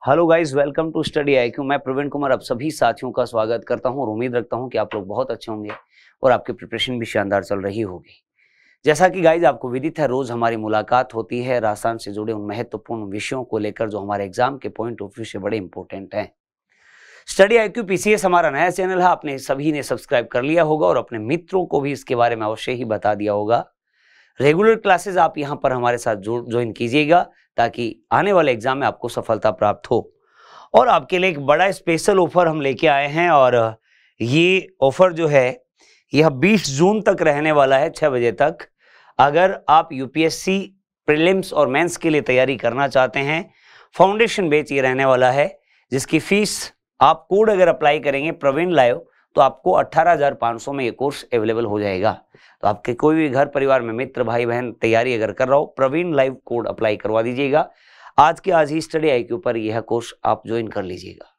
Hello guys, welcome to study IQ. मैं प्रवीण कुमार आप सभी साथियों का स्वागत करता हूं और उम्मीद रखता हूं कि आप लोग बहुत अच्छे होंगे और आपकी प्रिपरेशन भी शानदार चल रही होगी। जैसा कि गाइस आपको विदित है, रोज हमारी मुलाकात होती है राजस्थान से जुड़े उन महत्वपूर्ण विषयों को लेकर जो हमारे एग्जाम के पॉइंट ऑफ व्यू से बड़े इंपॉर्टेंट हैं। स्टडी आईक्यू पीसीएस हमारा नया चैनल है, आपने सभी ने सब्सक्राइब कर लिया होगा और अपने मित्रों को भी इसके बारे में अवश्य ही बता दिया होगा। रेगुलर क्लासेस आप यहाँ पर हमारे साथ ज्वाइन कीजिएगा ताकि आने वाले एग्जाम में आपको सफलता प्राप्त हो। और आपके लिए एक बड़ा स्पेशल ऑफर हम लेके आए हैं और ये ऑफर जो है यह 20 जून तक रहने वाला है 6 बजे तक। अगर आप यूपीएससी प्रीलिम्स और मेंस के लिए तैयारी करना चाहते हैं, फाउंडेशन बैच ये रहने वाला है जिसकी फीस आप कोड अगर अप्लाई करेंगे प्रवीण लाइव तो आपको 18,500 में ये कोर्स अवेलेबल हो जाएगा। तो आपके कोई भी घर परिवार में मित्र भाई बहन तैयारी अगर कर रहा हो, प्रवीण लाइव कोड अप्लाई करवा दीजिएगा। आज के आज ही स्टडी आईक्यू पर यह कोर्स आप ज्वाइन कर लीजिएगा।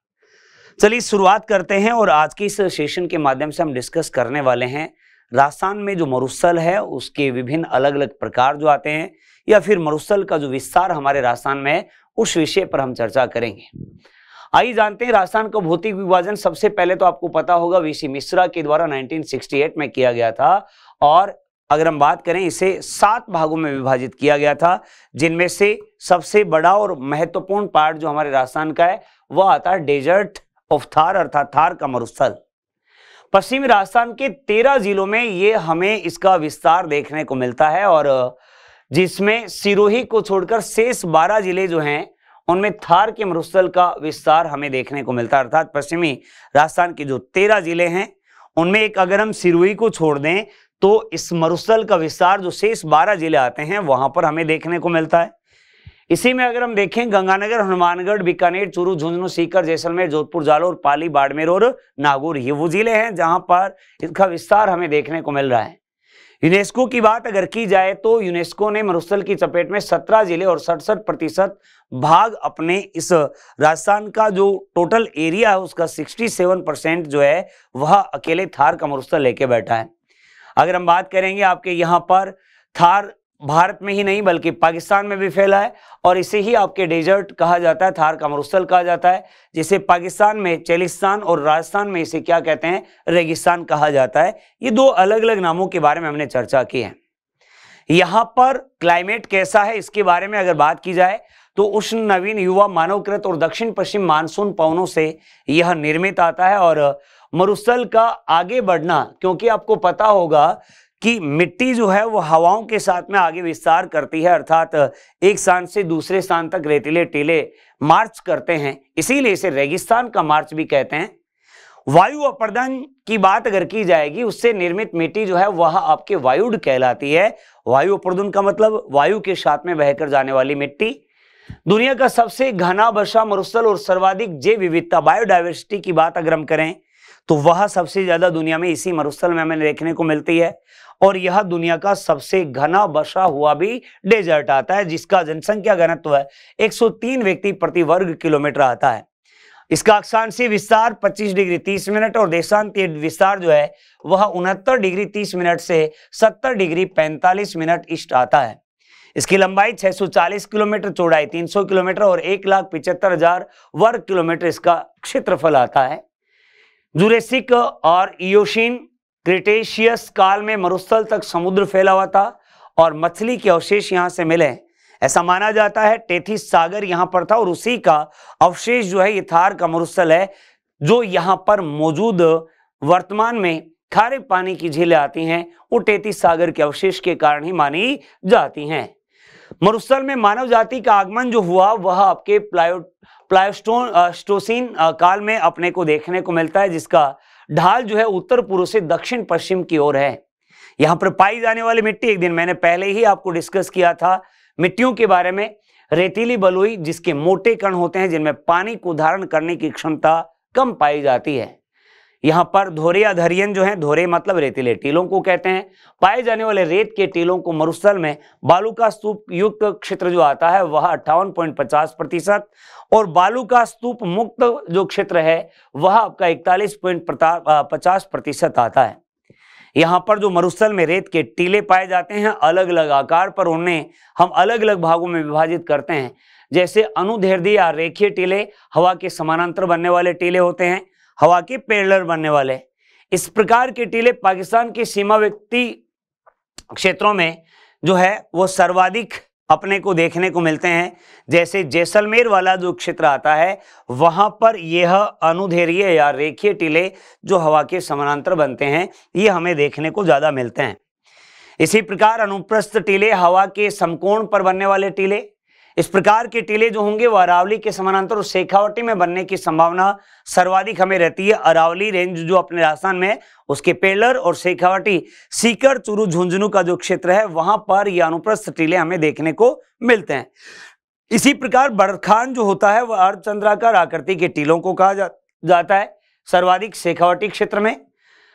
चलिए शुरुआत करते हैं और आज के इस सेशन के माध्यम से हम डिस्कस करने वाले हैं राजस्थान में जो मरुस्थल है उसके विभिन्न अलग अलग प्रकार जो आते हैं या फिर मरुस्थल का जो विस्तार हमारे राजस्थान में है उस विषय पर हम चर्चा करेंगे। आइए जानते हैं राजस्थान का भौतिक विभाजन। सबसे पहले तो आपको पता होगा वीसी मिश्रा के द्वारा 1968 में किया गया था और अगर हम बात करें इसे 7 भागों में विभाजित किया गया था, जिनमें से सबसे बड़ा और महत्वपूर्ण पार्ट जो हमारे राजस्थान का है वह आता है डेजर्ट ऑफ थार अर्थात थार का मरुस्थल। पश्चिमी राजस्थान के 13 जिलों में ये हमें इसका विस्तार देखने को मिलता है और जिसमें सिरोही को छोड़कर शेष 12 जिले जो हैं उनमें थार के मरुस्थल का विस्तार हमें देखने को मिलता है। अर्थात पश्चिमी राजस्थान के जो 13 जिले हैं उनमें एक अगर हम सिरोही को छोड़ दें तो इस मरुस्थल का विस्तार जो शेष 12 जिले आते हैं वहां पर हमें देखने को मिलता है। इसी में अगर हम देखें गंगानगर, हनुमानगढ़, बीकानेर, चूरू, झुंझुनू, सीकर, जैसलमेर, जोधपुर, जालोर, पाली, बाड़मेर और नागौर ये वो जिले हैं जहां पर इसका विस्तार हमें देखने को मिल रहा है। यूनेस्को की बात अगर की जाए तो यूनेस्को ने मरुस्थल की चपेट में 17 जिले और 67% भाग अपने इस राजस्थान का जो टोटल एरिया है उसका 67% जो है वह अकेले थार का मरुस्थल लेके बैठा है। अगर हम बात करेंगे आपके यहाँ पर थार भारत में ही नहीं बल्कि पाकिस्तान में भी फैला है और इसे ही आपके डेजर्ट कहा जाता है, थार का मरुस्थल कहा जाता है, जिसे पाकिस्तान में चेलिस्तान और राजस्थान में इसे क्या कहते हैं, रेगिस्तान कहा जाता है। ये 2 अलग अलग नामों के बारे में हमने चर्चा की है। यहाँ पर क्लाइमेट कैसा है इसके बारे में अगर बात की जाए तो उष्ण, नवीन, युवा, मानवकृत और दक्षिण पश्चिम मानसून पवनों से यह निर्मित आता है। और मरुस्थल का आगे बढ़ना, क्योंकि आपको पता होगा कि मिट्टी जो है वो हवाओं के साथ में आगे विस्तार करती है, अर्थात एक स्थान से दूसरे स्थान तक रेतीले टीले मार्च करते हैं, इसीलिए इसे रेगिस्तान का मार्च भी कहते हैं। वायु अपर्दन की बात अगर की जाएगी उससे निर्मित मिट्टी जो है वह आपके वायुड कहलाती है। वायु अपर्दन का मतलब वायु के साथ में बहकर जाने वाली मिट्टी। दुनिया का सबसे घना वर्षा मरुस्थल और सर्वाधिक जैव विविधता बायोडाइवर्सिटी की बात अगर हम करें तो वह सबसे ज्यादा दुनिया में इसी मरुस्थल में हमें देखने को मिलती है और यह दुनिया का सबसे घना बसा हुआ भी डेजर्ट आता है, जिसका जनसंख्या घनत्व है 103 व्यक्ति प्रति वर्ग किलोमीटर आता है। इसका अक्षांशीय विस्तार 25 डिग्री 30 मिनट और देशांतीय विस्तार जो है वह 69 डिग्री 30 मिनट से 70 डिग्री 45 मिनट ईस्ट आता है। इसकी लंबाई 640 किलोमीटर, चौड़ाई 300 किलोमीटर और 1,75,000 वर्ग किलोमीटर इसका क्षेत्रफल आता है। जुरेसिक और इयोशीन क्रिटेशियस काल में मरुस्थल तक समुद्र फैला हुआ था और मछली के अवशेष यहां से मिले। ऐसा माना जाता है टेथिस सागर यहां पर था और उसी का अवशेष जो है ये थार का मरुस्थल है, जो यहां पर मौजूद वर्तमान में खारे पानी की झीलें आती हैं वो टेथिस सागर के अवशेष के कारण ही मानी जाती हैं। मरुस्थल में मानव जाति का आगमन जो हुआ वह आपके प्लायोस्टोसीन काल में अपने को देखने को मिलता है, जिसका ढाल जो है उत्तर पूर्व से दक्षिण पश्चिम की ओर है। यहां पर पाई जाने वाली मिट्टी, एक दिन मैंने पहले ही आपको डिस्कस किया था मिट्टियों के बारे में, रेतीली बलुई जिसके मोटे कण होते हैं जिनमें पानी को धारण करने की क्षमता कम पाई जाती है। यहाँ पर धोरे या धरियन जो है, धोरे मतलब रेतीले टीलों को कहते हैं। पाए जाने वाले रेत के टीलों को मरुस्थल में बालू का स्तूप युक्त क्षेत्र जो आता है वह 58.50% और बालू का स्तूप मुक्त जो क्षेत्र है वह आपका 41.50% आता है। यहाँ पर जो मरुस्थल में रेत के टीले पाए जाते हैं अलग अलग आकार पर, उन्हें हम अलग अलग भागों में विभाजित करते हैं। जैसे अनुदैर्ध्य या रेखीय टीले हवा के समानांतर बनने वाले टीले होते हैं, हवा के पैरेलल बनने वाले। इस प्रकार के टीले पाकिस्तान के सीमावर्ती क्षेत्रों में जो है वो सर्वाधिक अपने को देखने को मिलते हैं। जैसे जैसलमेर वाला जो क्षेत्र आता है वहां पर यह अनुदैर्ध्य या रेखीय टीले जो हवा के समानांतर बनते हैं ये हमें देखने को ज्यादा मिलते हैं। इसी प्रकार अनुप्रस्थ टीले हवा के समकोण पर बनने वाले टीले, इस प्रकार के टीले जो होंगे वो अरावली के समानांतर और शेखावटी में बनने की संभावना सर्वाधिक हमें रहती है। अरावली रेंज जो अपने राजस्थान में उसके पेलर और शेखावटी सीकर चूरू झुंझुनू का जो क्षेत्र है वहां पर यह अनुप्रस्थ टीले हमें देखने को मिलते हैं। इसी प्रकार बरखान जो होता है वह अर्धचंद्राकार आकृति के टीलों को कहा जाता है, सर्वाधिक शेखावटी क्षेत्र में।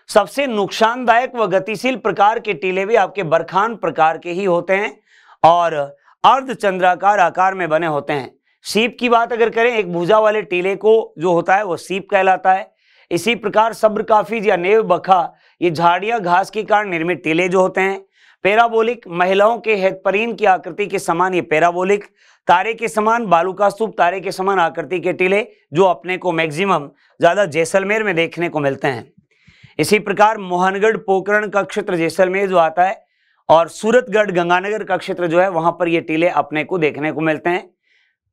सबसे नुकसानदायक व गतिशील प्रकार के टीले भी आपके बरखान प्रकार के ही होते हैं और अर्धचंद्राकार आकार में बने होते हैं। सीप की बात अगर करें, एक भुजा वाले टीले को जो होता है वो सीप कहलाता है। इसी प्रकार सब्र काफिज या नेव बखा ये झाड़ियां घास के कारण निर्मित टीले जो होते हैं। पैराबोलिक महिलाओं के हेतपरीन की आकृति के समान ये पैराबोलिक, तारे के समान बालूका स्तूप तारे के समान आकृति के टीले जो अपने को मैक्सिमम ज्यादा जैसलमेर में देखने को मिलते हैं। इसी प्रकार मोहनगढ़ पोकरण का क्षेत्र जैसलमेर जो आता है और सूरतगढ़ गंगानगर का क्षेत्र जो है वहां पर ये टीले अपने को देखने को मिलते हैं।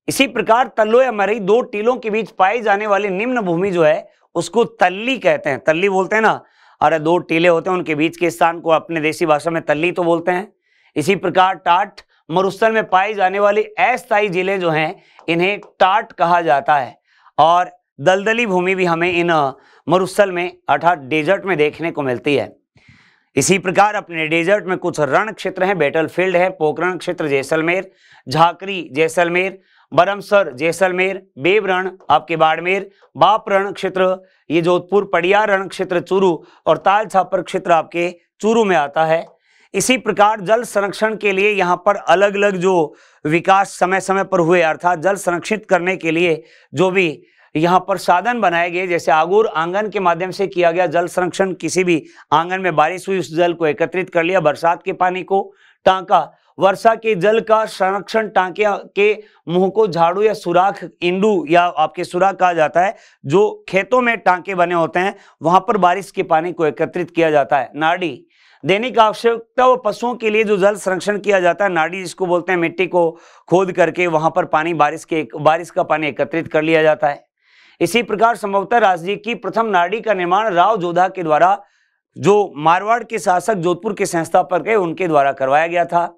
इसी प्रकार तल्लो या मरई दो टीलों के बीच पाई जाने वाली निम्न भूमि जो है उसको तल्ली कहते हैं। तल्ली बोलते हैं ना, अरे दो टीले होते हैं उनके बीच के स्थान को अपने देसी भाषा में तल्ली तो बोलते हैं। इसी प्रकार टाट मरुस्थल में पाई जाने वाली अस्थायी जिले जो हैं इन्हें टाट कहा जाता है और दलदली भूमि भी हमें इन मरुस्थल में अर्थात डेजर्ट में देखने को मिलती है। इसी प्रकार अपने डेजर्ट में कुछ रण क्षेत्र हैं, बैटलफील्ड है, पोखरण क्षेत्र जैसलमेर, झाकरी जैसलमेर, बरमसर जैसलमेर, बेब रण आपके बाड़मेर, बाप रण क्षेत्र ये जोधपुर, पड़ियार रण क्षेत्र चूरू और ताल छापर क्षेत्र आपके चूरू में आता है। इसी प्रकार जल संरक्षण के लिए यहाँ पर अलग अलग जो विकास समय समय पर हुए अर्थात जल संरक्षित करने के लिए जो भी यहाँ पर साधन बनाए गए, जैसे आगोर आंगन के माध्यम से किया गया जल संरक्षण, किसी भी आंगन में बारिश हुई उस जल को एकत्रित कर लिया, बरसात के पानी को, टांका वर्षा के जल का संरक्षण, टांके के मुंह को झाड़ू या सुराख इंडू या आपके सुराख कहा जाता है, जो खेतों में टांके बने होते हैं वहां पर बारिश के पानी को एकत्रित किया जाता है। नाड़ी दैनिक आवश्यकता व पशुओं के लिए जो जल संरक्षण किया जाता है, नाड़ी जिसको बोलते हैं, मिट्टी को खोद करके वहां पर पानी बारिश का पानी एकत्रित कर लिया जाता है। इसी प्रकार संभवतः राज्य की प्रथम नाड़ी का निर्माण राव जोधा के द्वारा, जो मारवाड़ के शासक जोधपुर के संस्थापक है उनके द्वारा करवाया गया था।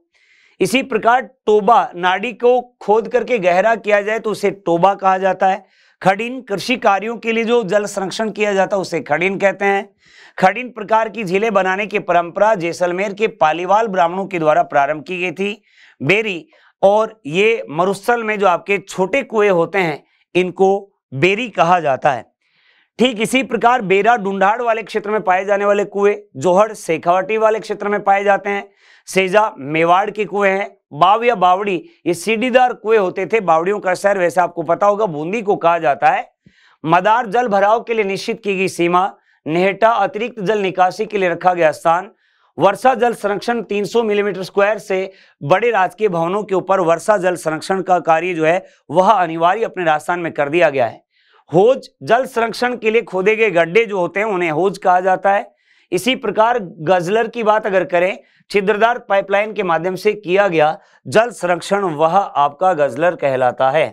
इसी प्रकार टोबा नाड़ी को खोद करके गहरा किया जाए तो उसे टोबा कहा जाता है। खड़ीन कृषि कार्यों के लिए जो जल संरक्षण किया जाता है उसे खड़ीन कहते हैं। खड़ीन प्रकार की झीलें बनाने की परंपरा जैसलमेर के पालीवाल ब्राह्मणों के द्वारा प्रारंभ की गई थी। बेरी और ये मरुस्थल में जो आपके छोटे कुएं होते हैं इनको बेरी कहा जाता है। ठीक इसी प्रकार बेरा डुंडाड़ वाले क्षेत्र में पाए जाने वाले कुएं, जोहड़ शेखावटी वाले क्षेत्र में पाए जाते हैं। सेजा मेवाड़ के कुएं हैं। बाव या बावड़ी ये सीढ़ीदार कुएं होते थे। बावड़ियों का शहर वैसे आपको पता होगा बूंदी को कहा जाता है। मदार जल भराव के लिए निश्चित की गई सीमा। नेहटा अतिरिक्त जल निकासी के लिए रखा गया स्थान। वर्षा जल संरक्षण 300 मिलीमीटर स्क्वायर से बड़े राजकीय भवनों के ऊपर वर्षा जल संरक्षण का कार्य जो है वह अनिवार्य अपने राजस्थान में कर दिया गया है। होज जल संरक्षण के लिए खोदे गए गड्ढे जो होते हैं उन्हें होज कहा जाता है। इसी प्रकार गजलर की बात अगर करें, छिद्रदार पाइपलाइन के माध्यम से किया गया जल संरक्षण वह आपका गजलर कहलाता है।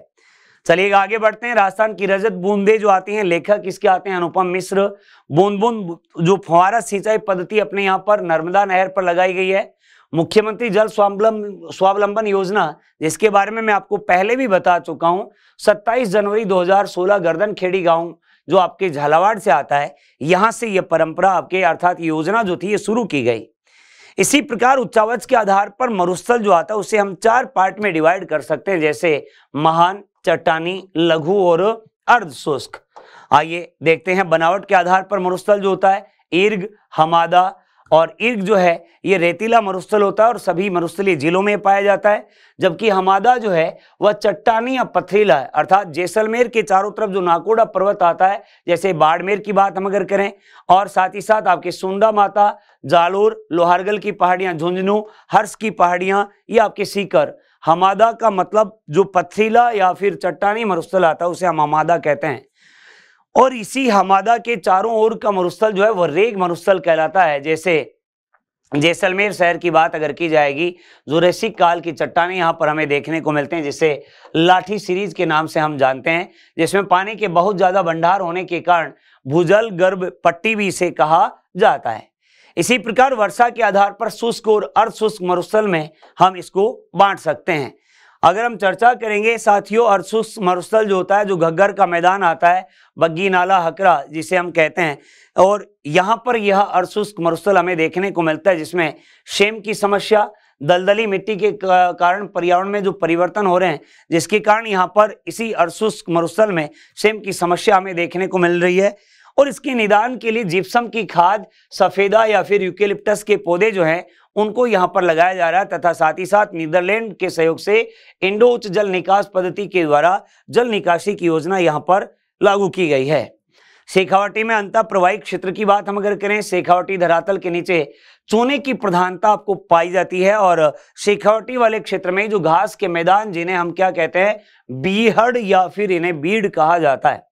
चलिए आगे बढ़ते हैं। राजस्थान की रजत बूंदे जो आती हैं, लेखक इसके आते हैं अनुपम मिश्र। बूंद बूंद जो फुहारा सिंचाई पद्धति अपने यहाँ पर नर्मदा नहर पर लगाई गई है। मुख्यमंत्री जल स्वावलंबन योजना जिसके बारे में मैं आपको पहले भी बता चुका हूं, 27 जनवरी 2016 गर्दनखेड़ी गांव जो आपके झालावाड़ से आता है, यहां से यह परंपरा आपके अर्थात योजना जो थी ये शुरू की गई। इसी प्रकार उच्चावच के आधार पर मरुस्थल जो आता है उसे हम 4 पार्ट में डिवाइड कर सकते हैं, जैसे महान, चट्टानी, लघु और अर्ध शुष्क। आइए देखते हैं बनावट के आधार पर मरुस्थल जो होता है, ईर्ग, हमादा और ईर्ग जो है ये रेतीला मरुस्थल होता है और सभी मरुस्थलीय जिलों में पाया जाता है। जबकि हमादा जो है वह चट्टानी या पथरीला है, अर्थात जैसलमेर के चारों तरफ जो नाकोड़ा पर्वत आता है, जैसे बाड़मेर की बात हम अगर करें, और साथ ही साथ आपके सुंडा माता, जालोर, लोहारगल की पहाड़ियां, झुंझुनू, हर्ष की पहाड़ियां, ये आपके सीकर, हमादा का मतलब जो पथरीला या फिर चट्टानी मरुस्थल आता है उसे हम हमादा कहते हैं। और इसी हमादा के चारों ओर का मरुस्थल जो है वह रेग मरुस्थल कहलाता है। जैसे जैसलमेर शहर की बात अगर की जाएगी, जुरेसिक काल की चट्टानें यहाँ पर हमें देखने को मिलते हैं, जिसे लाठी सीरीज के नाम से हम जानते हैं, जिसमें पानी के बहुत ज्यादा भंडार होने के कारण भूजल गर्भ पट्टी भी इसे कहा जाता है। इसी प्रकार वर्षा के आधार पर शुष्क और अर्ध शुष्क मरुस्थल में हम इसको बांट सकते हैं। अगर हम चर्चा करेंगे साथियों, अर्ध शुष्क मरुस्थल जो होता है, जो घग्गर का मैदान आता है, बग्गी नाला हकरा जिसे हम कहते हैं, और यहाँ पर यह अर्ध शुष्क मरुस्थल हमें देखने को मिलता है, जिसमें शेम की समस्या, दलदली मिट्टी के कारण पर्यावरण में जो परिवर्तन हो रहे हैं, जिसके कारण यहाँ पर इसी अर्ध शुष्क मरुस्थल में शेम की समस्या हमें देखने को मिल रही है। और इसके निदान के लिए जिप्सम की खाद, सफेदा या फिर यूकेलिप्टस के पौधे जो हैं उनको यहाँ पर लगाया जा रहा है, तथा साथ ही साथ नीदरलैंड के सहयोग से इंडो उच्च जल निकास पद्धति के द्वारा जल निकासी की योजना यहाँ पर लागू की गई है। शेखावाटी में अंतः प्रवाहिक क्षेत्र की बात हम अगर करें, शेखावाटी धरातल के नीचे चूने की प्रधानता आपको पाई जाती है, और शेखावाटी वाले क्षेत्र में जो घास के मैदान, जिन्हें हम क्या कहते हैं, बीहड़ या फिर इन्हें बीड़ कहा जाता है।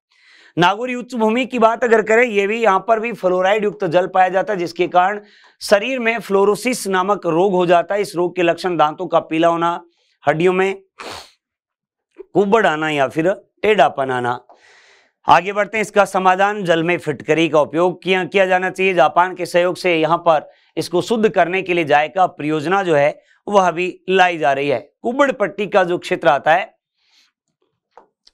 नागौरी उच्च भूमि की बात अगर करें, ये भी यहाँ पर भी फ्लोराइड युक्त जल पाया जाता है, जिसके कारण शरीर में फ्लोरोसिस नामक रोग हो जाता है। इस रोग के लक्षण दांतों का पीला होना, हड्डियों में कुबड़ आना या फिर टेढ़ापन आना। आगे बढ़ते हैं, इसका समाधान जल में फिटकरी का उपयोग किया जाना चाहिए। जापान के सहयोग से यहाँ पर इसको शुद्ध करने के लिए जायका परियोजना जो है वह भी लाई जा रही है। कुबड़ पट्टी का जो क्षेत्र आता है,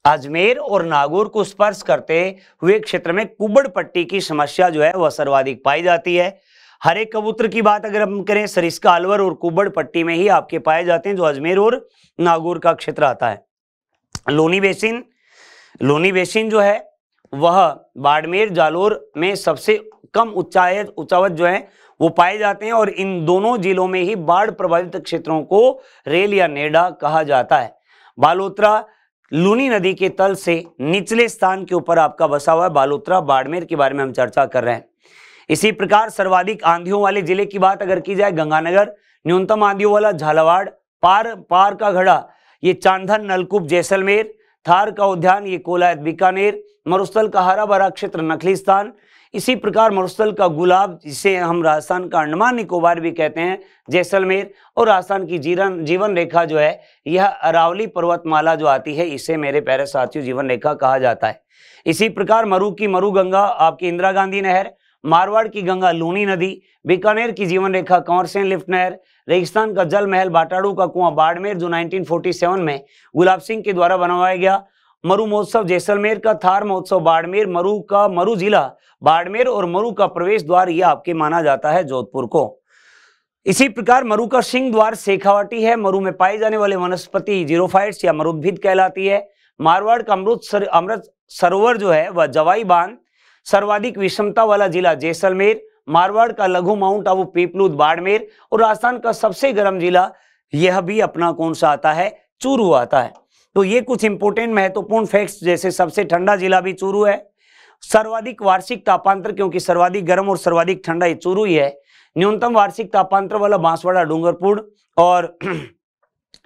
अजमेर और नागौर को स्पर्श करते हुए क्षेत्र में कुबड़ पट्टी की समस्या जो है वह सर्वाधिक पाई जाती है। हरे कबूतर की बात अगर हम करें, सरिस्का अलवर और कुबड़ पट्टी में ही आपके पाए जाते हैं, जो अजमेर और नागौर का क्षेत्र आता है। लोनी बेसिन जो है वह बाड़मेर जालोर में सबसे कम उच्चावत जो है वो पाए जाते हैं, और इन दोनों जिलों में ही बाढ़ प्रभावित क्षेत्रों को रेल या नेडा कहा जाता है। बालोतरा लूनी नदी के तल से निचले स्थान के ऊपर आपका बसा हुआ है बालोतरा, बाड़मेर के बारे में हम चर्चा कर रहे हैं। इसी प्रकार सर्वाधिक आंधियों वाले जिले की बात अगर की जाए, गंगानगर, न्यूनतम आंधियों वाला झालावाड़, पार का घड़ा ये चांदन नलकूप जैसलमेर, थार का उद्यान ये कोलायत बीकानेर, मरुस्थल का हरा भरा क्षेत्र नखलीस्थान, इसी प्रकार मरुस्थल का गुलाब जिसे हम राजस्थान का अंडमान निकोबार भी कहते हैं जैसलमेर, और राजस्थान की जीवन रेखा जो है यह अरावली पर्वतमाला जो आती है, इसे मेरे प्यारे साथियों जीवन रेखा कहा जाता है। इसी प्रकार मरु की मरु गंगा आपकी इंदिरा गांधी नहर, मारवाड़ की गंगा लूनी नदी, बीकानेर की जीवन रेखा कंवर सेन लिफ्ट नहर, रेगिस्तान का जल महल बाटाड़ू का कुआं बाड़मेर जो 1947 में गुलाब सिंह के द्वारा बनवाया गया, मरु महोत्सव जैसलमेर का, थार महोत्सव बाड़मेर, मरु का मरु जिला बाड़मेर, और मरु का प्रवेश द्वार यह आपके माना जाता है जोधपुर को। इसी प्रकार मरु का सिंह द्वार शेखावाटी है। मरु में पाए जाने वाले वनस्पति जीरोफाइट्स या मरुद्भिद कहलाती है। मारवाड़ का अमृत सरोवर जो है वह जवाई बांध, सर्वाधिक विषमता वाला जिला जैसलमेर, मारवाड़ का लघु माउंट आबू पीपलूद बाड़मेर, और राजस्थान का सबसे गर्म जिला यह भी अपना कौन सा आता है, चूरू आता है। तो ये कुछ इंपोर्टेंट महत्वपूर्ण फैक्ट्स, जैसे सबसे ठंडा जिला भी चूरू है, सर्वाधिक वार्षिक तापांतर, क्योंकि सर्वाधिक गर्म और सर्वाधिक ठंडा ये चूरू ही है, न्यूनतम वार्षिक तापांतर वाला बांसवाड़ा डूंगरपुर, और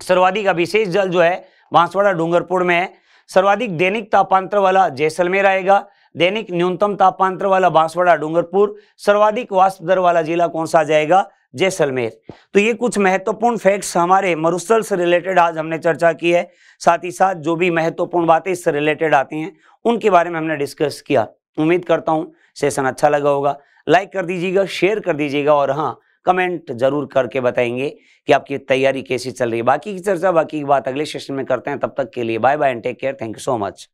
सर्वाधिक अभिशेष जल जो है बांसवाड़ा डूंगरपुर में है। सर्वाधिक दैनिक तापांतर वाला जैसलमेर आएगा, दैनिक न्यूनतम तापांतर वाला बांसवाड़ा डूंगरपुर, सर्वाधिक वाष्प दर वाला जिला कौन सा आ जाएगा, जैसलमेर। तो ये कुछ महत्वपूर्ण फैक्ट्स हमारे मरुस्थल से रिलेटेड आज हमने चर्चा की है। साथ ही साथ जो भी महत्वपूर्ण बातें इससे रिलेटेड आती हैं उनके बारे में हमने डिस्कस किया। उम्मीद करता हूँ सेशन अच्छा लगा होगा। लाइक कर दीजिएगा, शेयर कर दीजिएगा, और हाँ कमेंट जरूर करके बताएंगे कि आपकी तैयारी कैसी चल रही है। बाकी की चर्चा, बाकी की बात अगले सेशन में करते हैं। तब तक के लिए bye bye and take care. Thank you so much.